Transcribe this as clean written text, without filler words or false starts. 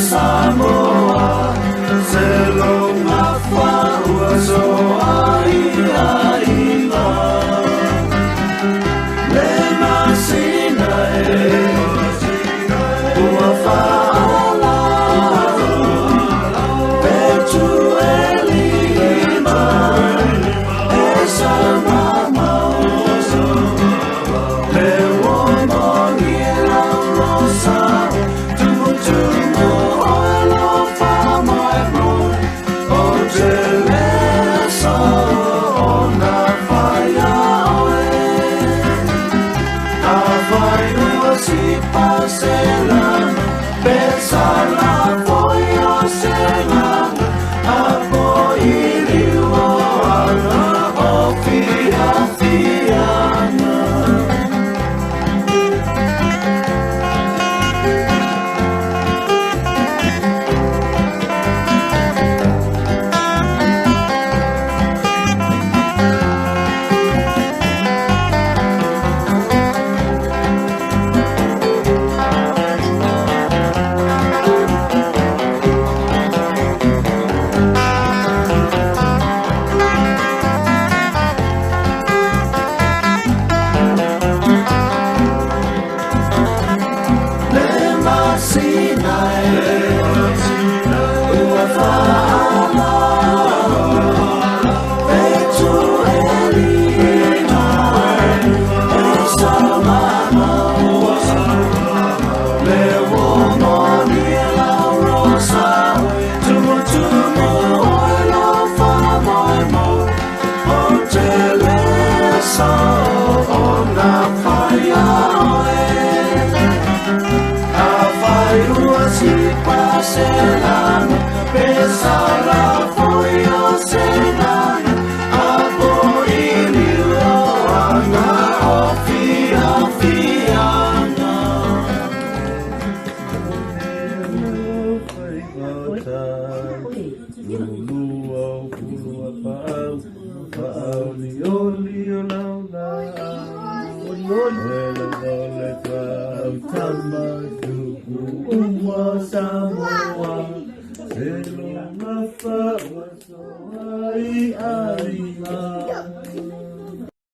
Samoa, selong afa uaso aiaiva. Lema Sinai, uafala, petu elima, esa mama, lewo mongira rosa, tumu oilo famoe, otelesa ona faya oe, avai si paselan, besala foio selan, apo iriwa ala ofia fiana. Selan, besala foio selan, apo ilio ana ofia fiana. Lulua pulua pau lio launa, ole tau tama tuku umwa samu.